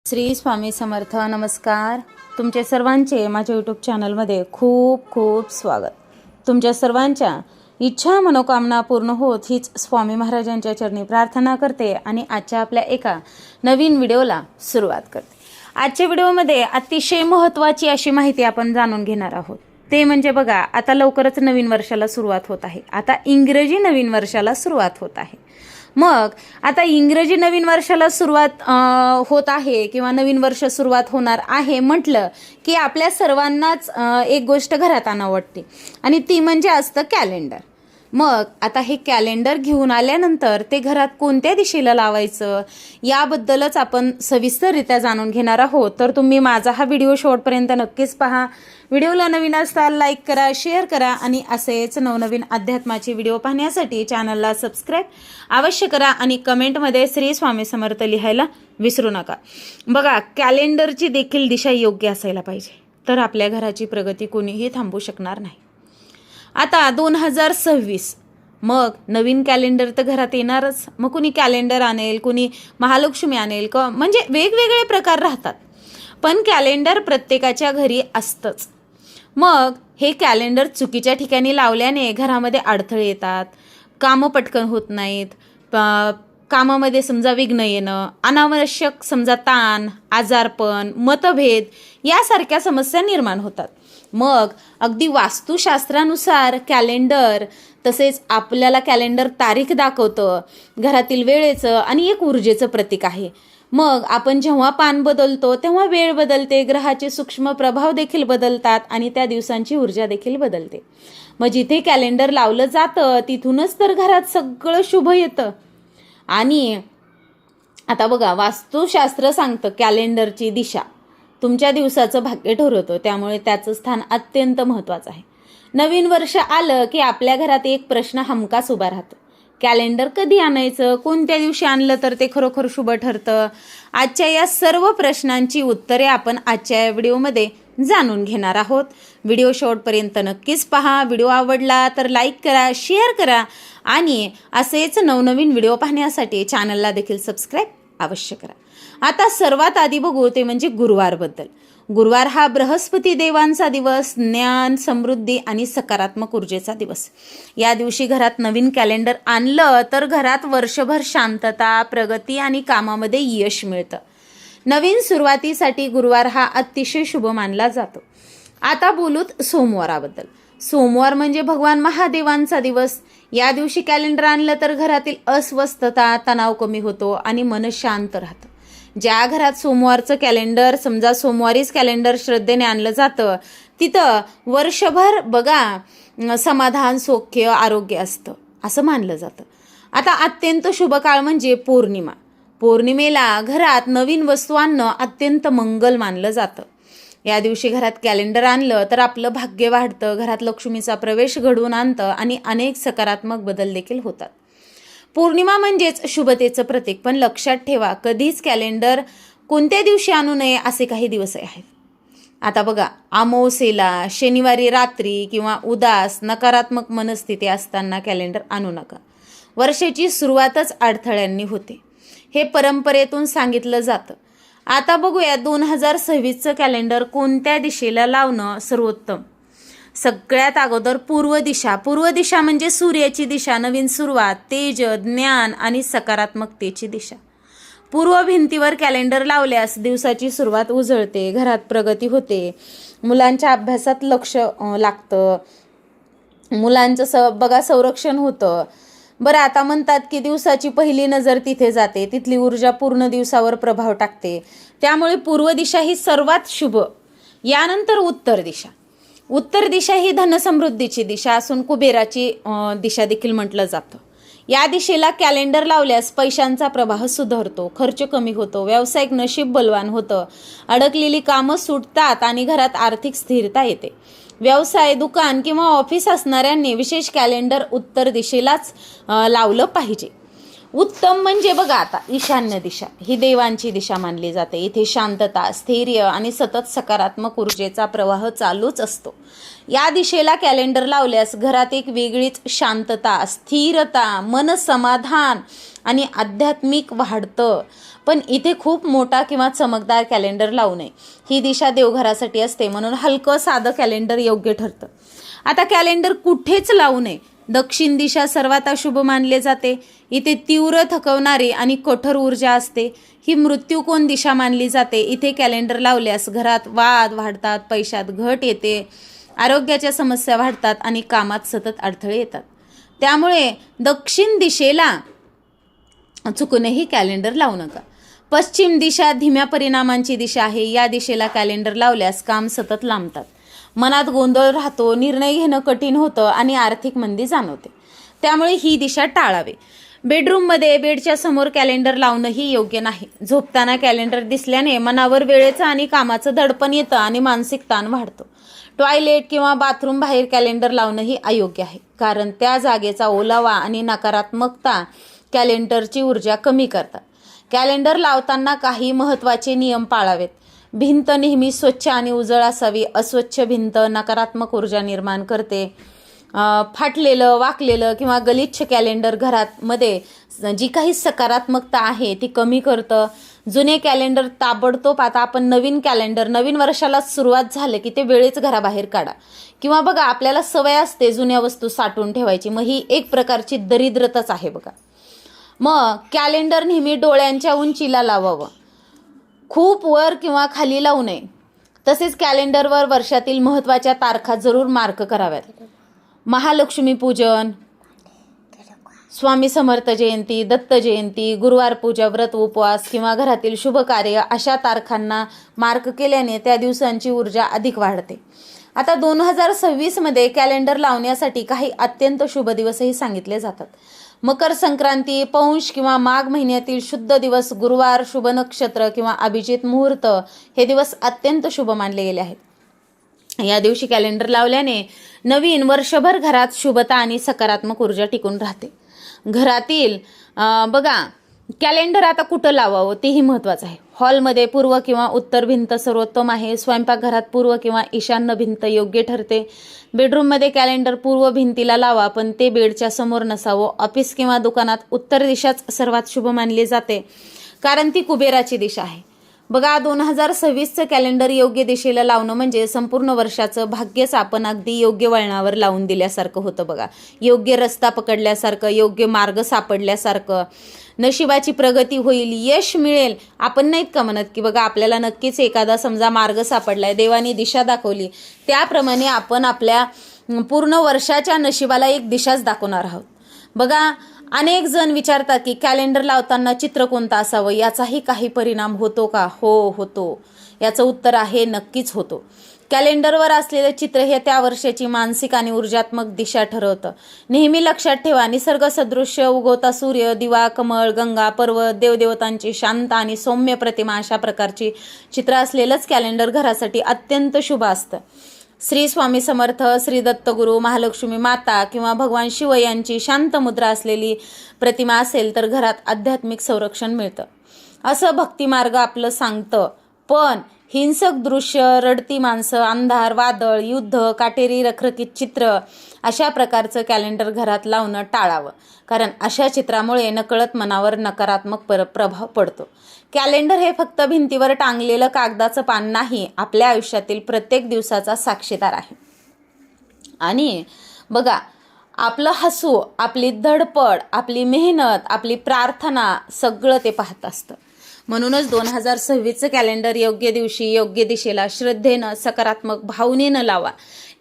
श्री स्वामी समर्थ. नमस्कार. तुमचे सर्वांचे माझ्या यूट्यूब चॅनलमध्ये खूप खूप स्वागत. तुमच्या सर्वांच्या इच्छा मनोकामना पूर्ण होत हीच स्वामी महाराजांच्या चरणी प्रार्थना करते आणि आजच्या आपल्या एका नवीन व्हिडिओला सुरुवात करते. आजच्या व्हिडिओमध्ये अतिशय महत्त्वाची अशी माहिती आपण जाणून घेणार आहोत. ते म्हणजे बघा, आता लवकरच नवीन वर्षाला सुरुवात होत आहे. आता इंग्रजी नवीन वर्षाला सुरुवात होत आहे. मग आता इंग्रजी नवीन वर्षाला सुरुवात होत आहे किंवा नवीन वर्ष सुरुवात होणार आहे म्हटलं की आपल्या सर्वांनाच एक गोष्ट घरात आणावं वाटते आणि ती म्हणजे असतं कॅलेंडर. मग आता हे कॅलेंडर घेऊन आल्यानंतर ते घरात कोणत्या दिशेला लावायचं याबद्दलच आपण सविस्तररित्या जाणून घेणार आहोत. तर तुम्ही माझा हा व्हिडिओ शेवटपर्यंत नक्कीच पहा. व्हिडिओला नवीन असताल लाईक करा, शेअर करा आणि असेच नवनवीन अध्यात्माचे व्हिडिओ पाहण्यासाठी चॅनलला सबस्क्राईब अवश्य करा आणि कमेंटमध्ये श्री स्वामी समर्थ लिहायला विसरू नका. बघा, कॅलेंडरची देखील दिशा योग्य असायला पाहिजे, तर आपल्या घराची प्रगती कोणीही थांबवू शकणार नाही. आता 2026, मग नवीन कॅलेंडर तर घरात येणारच. मग कुणी कॅलेंडर आणेल, कुणी महालक्ष्मी आणेल, म्हणजे वेगवेगळे प्रकार राहतात, पण कॅलेंडर प्रत्येकाच्या घरी असतंच. मग हे कॅलेंडर चुकीच्या ठिकाणी लावल्याने घरामध्ये अडथळे येतात, कामं पटकन होत नाहीत, कामामध्ये समजा विघ्न येणं, अनावश्यक समजा ताण, आजारपण, मतभेद यासारख्या समस्या निर्माण होतात. मग अगदी वास्तुशास्त्रानुसार कॅलेंडर, तसेच आपल्याला कॅलेंडर तारीख दाखवतं, घरातील वेळेचं आणि एक ऊर्जेचं प्रतीक आहे. मग आपण जेव्हा पान बदलतो तेव्हा वेळ बदलते, ग्रहाचे सूक्ष्म प्रभाव देखील बदलतात आणि त्या दिवसांची ऊर्जा देखील बदलते. मग जिथे कॅलेंडर लावलं जातं तिथूनच तर घरात सगळं शुभ येतं. आणि आता बघा, वास्तुशास्त्र सांगतं कॅलेंडरची दिशा तुमच्या दिवसाचं भाग्य ठरवतं, त्यामुळे त्याचं स्थान अत्यंत महत्त्वाचं आहे. नवीन वर्ष आलं की आपल्या घरात एक प्रश्न हमखास उभा राहतो: कॅलेंडर कधी आणायचं, कोणत्या दिवशी आणलं तर ते खरोखर शुभ ठरतं. आजच्या या सर्व प्रश्नांची उत्तरे आपण आजच्या या व्हिडिओमध्ये जाणून घेणार आहोत. व्हिडिओ शेवटपर्यंत नक्कीच पहा. व्हिडिओ आवडला तर लाईक करा, शेअर करा आणि असेच नवनवीन व्हिडिओ पाहण्यासाठी चॅनलला देखील सबस्क्राईब अवश्य करा. आता सर्वात आधी बघू ते म्हणजे गुरुवारबद्दल. गुरुवार हा बृहस्पती देवांचा दिवस, ज्ञान, समृद्धी आणि सकारात्मक ऊर्जेचा दिवस. या दिवशी घरात नवीन कॅलेंडर आणलं तर घरात वर्षभर शांतता, प्रगती आणि कामामध्ये यश मिळतं. नवीन सुरुवातीसाठी गुरुवार हा अतिशय शुभ मानला जातो. आता बोलूत सोमवाराबद्दल. सोमवार म्हणजे भगवान महादेवांचा दिवस. या दिवशी कॅलेंडर आणलं तर घरातील अस्वस्थता, तणाव कमी होतो आणि मन शांत राहतं. ज्या घरात सोमवारचं कॅलेंडर, समजा सोमवारीच कॅलेंडर श्रद्धेने आणलं जातं, तिथं वर्षभर बघा समाधान, सौख्य, आरोग्य असतं असं मानलं जातं. आता अत्यंत शुभ काळ म्हणजे पौर्णिमा. पौर्णिमेला घरात नवीन वस्तू आणणं अत्यंत मंगल मानलं जातं. या दिवशी घरात कॅलेंडर आणलं तर आपलं भाग्य वाढतं, घरात लक्ष्मीचा प्रवेश घडवून आणतं आणि अनेक सकारात्मक बदल देखील होतात. पौर्णिमा म्हणजेच शुभतेचं प्रतीक. पण लक्षात ठेवा, कधीच कॅलेंडर कोणत्या दिवशी आणू नये असे काही दिवस आहेत. आता बघा, अमावस्येला, शनिवारी रात्री किंवा उदास, नकारात्मक मनस्थिती असताना कॅलेंडर आणू नका. वर्षाची सुरुवातच अडथळ्यांनी होते, हे परंपरेतून सांगितलं जातं. आता बघूया 2026चं कॅलेंडर कोणत्या दिशेला लावणं सर्वोत्तम. सगळ्यात अगोदर पूर्व दिशा. पूर्व दिशा म्हणजे सूर्याची दिशा, नवीन सुरुवात, तेज, ज्ञान आणि सकारात्मकतेची दिशा. पूर्व भिंतीवर कॅलेंडर लावल्यास दिवसाची सुरुवात उजळते, घरात प्रगती होते, मुलांच्या अभ्यासात लक्ष लागतं, मुलांचं बघा संरक्षण होतं. बरं, आता म्हणतात की दिवसाची पहिली नजर तिथे जाते, तिथली ऊर्जा पूर्ण दिवसावर प्रभाव टाकते. त्यामुळे पूर्व दिशा ही सर्वात शुभ. यानंतर उत्तर दिशा. उत्तर दिशा ही धनसमृद्धीची दिशा असून कुबेराची दिशा देखील म्हटलं जातं. या दिशेला कॅलेंडर लावल्यास पैशांचा प्रवाह सुधारतो, खर्च कमी होतो, व्यावसायिक नशीब बलवान होतं, अडकलेली कामं सुटतात आणि घरात आर्थिक स्थिरता येते. व्यवसाय, दुकान किंवा ऑफिस असणाऱ्यांनी विशेष कॅलेंडर उत्तर दिशेलाच लावलं पाहिजे. उत्तम म्हणजे बघा आता ईशान्य दिशा ही देवांची दिशा मानली जाते. इथे शांतता, स्थैर्य आणि सतत सकारात्मक ऊर्जेचा प्रवाह चालूच असतो. या दिशेला कॅलेंडर लावल्यास घरात एक वेगळीच शांतता, स्थिरता, मनसमाधान आणि आध्यात्मिक वाढतं. पण इथे खूप मोठा किंवा चमकदार कॅलेंडर लावू नये. ही दिशा देवघरासाठी असते, म्हणून हलकं साधं कॅलेंडर योग्य ठरतं. आता कॅलेंडर कुठेच लावू नये. दक्षिण दिशा सर्वात अशुभ मानले जाते. इथे तीव्र थकवणारी आणि कठोर ऊर्जा असते. ही मृत्यूकोण दिशा मानली जाते. इथे कॅलेंडर लावल्यास घरात वाद वाढतात, पैशात घट येते, आरोग्याच्या समस्या वाढतात आणि कामात सतत अडथळे येतात. त्यामुळे दक्षिण दिशेला चुकूनही कॅलेंडर लावू नका. पश्चिम दिशा धीम्या परिणामांची दिशा आहे. या दिशेला कॅलेंडर लावल्यास काम सतत लांबतात, मनात गोंधळ राहतो, निर्णय घेणं कठीण होतं आणि आर्थिक मंदी जाणवते. त्यामुळे ही दिशा टाळावे. बेडरूममध्ये बेडच्या समोर कॅलेंडर लावणंही योग्य नाही. झोपताना कॅलेंडर दिसल्याने मनावर वेळेचं आणि कामाचं दडपण येतं आणि मानसिक ताण वाढतो. टॉयलेट किंवा बाथरूम बाहेर कॅलेंडर लावणंही अयोग्य आहे, कारण त्या जागेचा ओलावा आणि नकारात्मकता कॅलेंडरची ऊर्जा कमी करतात. कॅलेंडर लावताना काही महत्त्वाचे नियम पाळावेत. भिंत नेहमी स्वच्छ आणि उजळ असावी. अस्वच्छ भिंत नकारात्मक ऊर्जा निर्माण करते. फाटलेलं, वाकलेलं किंवा गलिच्छ कॅलेंडर घरामध्ये जी काही सकारात्मकता आहे ती कमी करतं. जुने कॅलेंडर ताबडतोब, आता आपण नवीन कॅलेंडर नवीन वर्षाला सुरुवात झालं की ते वेळेच घराबाहेर काढा. किंवा बघा आपल्याला सवय असते जुन्या वस्तू साठवून ठेवायची, मग ही एक प्रकारची दरिद्रताच आहे बघा. मग कॅलेंडर नेहमी डोळ्यांच्या उंचीला लावावं, खूप वर किंवा खाली लावू नये. तसेच कॅलेंडरवर वर्षातील महत्त्वाच्या तारखा जरूर मार्क कराव्यात. महालक्ष्मी पूजन, स्वामी समर्थ जयंती, दत्त जयंती, गुरुवार पूजा, व्रत, उपवास किंवा घरातील शुभ कार्य अशा तारखांना मार्क केल्याने त्या दिवसांची ऊर्जा अधिक वाढते. आता 2026 कॅलेंडर लावण्यासाठी काही अत्यंत शुभ दिवसही सांगितले जातात. मकर संक्रांती, पौष किंवा माघ महिन्यातील शुद्ध दिवस, गुरुवार, शुभ नक्षत्र किंवा अभिजित मुहूर्त हे दिवस अत्यंत शुभ मानले गेले आहेत. या दिवशी कॅलेंडर लावल्याने नवीन वर्षभर घरात शुभता आणि सकारात्मक ऊर्जा टिकून राहते. घरातील बघा कॅलेंडर आता कुठं लावावं तेही महत्त्वाचं आहे. हॉलमध्ये पूर्व किंवा उत्तर भिंत सर्वोत्तम आहे. स्वयंपाकघरात पूर्व किंवा ईशान्य भिंत योग्य ठरते. बेडरूममध्ये कॅलेंडर पूर्व भिंतीला लावा, पण ते बेडच्या समोर नसावं. ऑफिस किंवा दुकानात उत्तर दिशाच सर्वात शुभ मानली जाते, कारण ती कुबेराची दिशा आहे. बघा 2026चं कॅलेंडर योग्य दिशेला लावणं म्हणजे संपूर्ण वर्षाचं भाग्यच आपण अगदी योग्य वळणावर लावून दिल्यासारखं होतं बघा. योग्य रस्ता पकडल्यासारखं, योग्य मार्ग सापडल्यासारखं, नशिबाची प्रगती होईल, यश मिळेल. आपण नाहीत का म्हणत की बघा आपल्याला नक्कीच एखादा समजा मार्ग सापडलाय, देवाने दिशा दाखवली, त्याप्रमाणे आपण आपल्या पूर्ण वर्षाच्या नशिबाला एक दिशाच दाखवणार आहोत. बघा अनेक जण विचारतात की कॅलेंडर लावताना चित्र कोणतं असावं, याचाही काही परिणाम होतो का? हो, होतो. याचं उत्तर आहे नक्कीच होतो. कॅलेंडरवर असलेलं चित्र हे त्या वर्षाची मानसिक आणि ऊर्जात्मक दिशा ठरवतं. नेहमी लक्षात ठेवा, निसर्ग सदृश्य, उगवता सूर्य, दिवा, कमळ, गंगा, पर्वत, देवदेवतांची शांत आणि सौम्य प्रतिमा अशा प्रकारची चित्र असलेलंच कॅलेंडर घरासाठी अत्यंत शुभ असतं. श्री स्वामी समर्थ, श्री दत्तगुरू, महालक्ष्मी माता किंवा भगवान शिव यांची शांत मुद्रा असलेली प्रतिमा असेल तर घरात आध्यात्मिक संरक्षण मिळतं असं भक्तिमार्ग आपलं सांगतं. पण हिंसक दृश्य, रडती माणसं, अंधार, वादळ, युद्ध, काटेरी रखरखीत चित्र अशा प्रकारचं कॅलेंडर घरात लावणं टाळावं, कारण अशा चित्रामुळे नकळत मनावर नकारात्मक प्रभाव पडतो. कॅलेंडर हे फक्त भिंतीवर टांगलेलं कागदाचं पान नाही, आपल्या आयुष्यातील प्रत्येक दिवसाचा साक्षीदार आहे. आणि बघा आपलं हसू, आपली धडपड, आपली मेहनत, आपली प्रार्थना सगळं ते पाहत असतं. म्हणूनच 2026चं कॅलेंडर योग्य दिवशी, योग्य दिशेला, श्रद्धेनं, सकारात्मक भावनेनं लावा.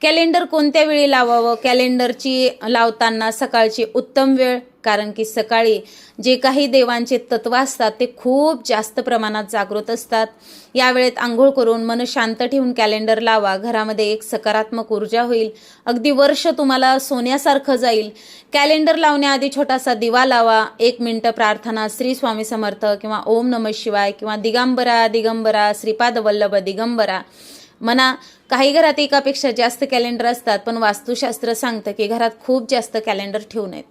कॅलेंडर कोणत्या वेळी लावावं? कॅलेंडरची लावताना सकाळची उत्तम वेळ, कारण की सकाळी जे काही देवांचे तत्व असतात ते खूप जास्त प्रमाणात जागृत असतात. या वेळेत आंघोळ करून मन शांत ठेवून कॅलेंडर लावा. घरामध्ये एक सकारात्मक ऊर्जा होईल. अगदी वर्ष तुम्हाला सोन्यासारखं जाईल. कॅलेंडर लावण्याआधी छोटासा दिवा लावा. 1 मिनिट प्रार्थना, श्री स्वामी समर्थ किंवा ओम नमः शिवाय किंवा दिगंबरा दिगंबरा श्रीपाद वल्लभ दिगंबरा म्हणा काही घरात एकापेक्षा जास्त कॅलेंडर असतात, पण वास्तुशास्त्र सांगतं की घरात खूप जास्त कॅलेंडर ठेवू नयेत.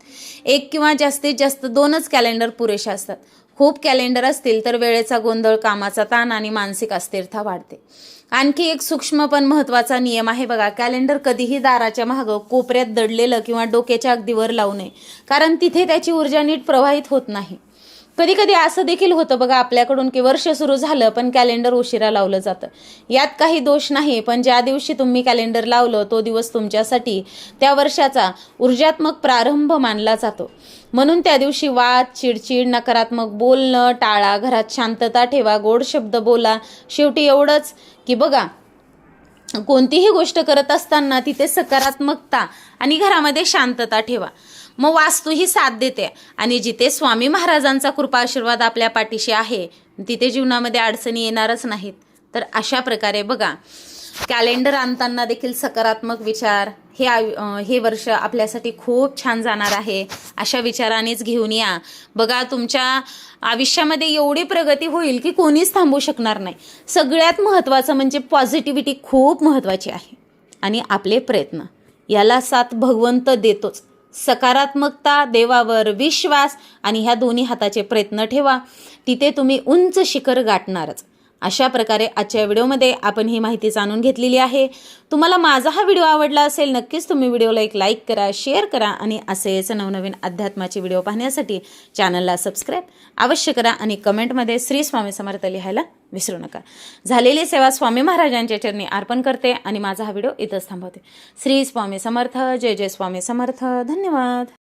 एक किंवा जास्तीत जास्त 2च कॅलेंडर पुरेशा असतात. खूप कॅलेंडर असतील तर वेळेचा गोंधळ, कामाचा ताण आणि मानसिक अस्थिरता वाढते. आणखी एक सूक्ष्म पण महत्त्वाचा नियम आहे बघा, कॅलेंडर कधीही दाराच्या मागं कोपऱ्यात दडलेलं किंवा डोक्याच्या अगदी वर लावू नये, कारण तिथे त्याची ऊर्जा नीट प्रवाहित होत नाही. कधी कधी असं देखील होतं बघा आपल्याकडून की वर्ष सुरू झालं पण कॅलेंडर उशिरा लावलं जातं. यात काही दोष नाही, पण ज्या दिवशी तुम्ही कॅलेंडर लावलं तो दिवस तुमच्यासाठी त्या वर्षाचा ऊर्जात्मक प्रारंभ मानला जातो. म्हणून त्या दिवशी वाद, चिडचिड, नकारात्मक बोलणं टाळा, घरात शांतता ठेवा, गोड शब्द बोला. शेवटी एवढंच की बघा, कोणतीही गोष्ट करत असताना तिथे सकारात्मकता आणि घरामध्ये शांतता ठेवा. मग वास्तू ही साथ देते आणि जिथे स्वामी महाराजांचा कृपा आशीर्वाद आपल्या पाठीशी आहे तिथे जीवनामध्ये अडचणी येणारच नाहीत. तर अशा प्रकारे बघा, कॅलेंडर आणताना देखील सकारात्मक विचार, हे वर्ष आपल्यासाठी खूप छान जाणार आहे अशा विचारानेच घेऊन या. बघा तुमच्या आयुष्यामध्ये एवढी प्रगती होईल की कोणीच थांबू शकणार नाही. सगळ्यात महत्त्वाचं म्हणजे पॉझिटिव्हिटी खूप महत्त्वाची आहे आणि आपले प्रयत्न याला साथ भगवंत देतोच. सकारात्मकता, देवावर विश्वास आणि ह्या दोन्ही हाताचे प्रयत्न ठेवा, तिथे तुम्ही उंच शिखर गाठणारच. अशा प्रकारे आजच्या व्हिडिओमध्ये आपण ही माहिती जाणून घेतलेली आहे. तुम्हाला माझा हा व्हिडिओ आवडला असेल, नक्कीच तुम्ही व्हिडिओला एक लाईक करा, शेअर करा आणि असेच नवनवीन अध्यात्माचे व्हिडिओ पाहण्यासाठी चॅनलला सबस्क्राईब अवश्य करा आणि कमेंटमध्ये श्री स्वामी समर्थ लिहायला विसरू नका. झालेली सेवा स्वामी महाराजांच्या चरणी अर्पण करते आणि माझा हा व्हिडिओ इथंच थांबवते. श्री स्वामी समर्थ. जय जय स्वामी समर्थ. धन्यवाद.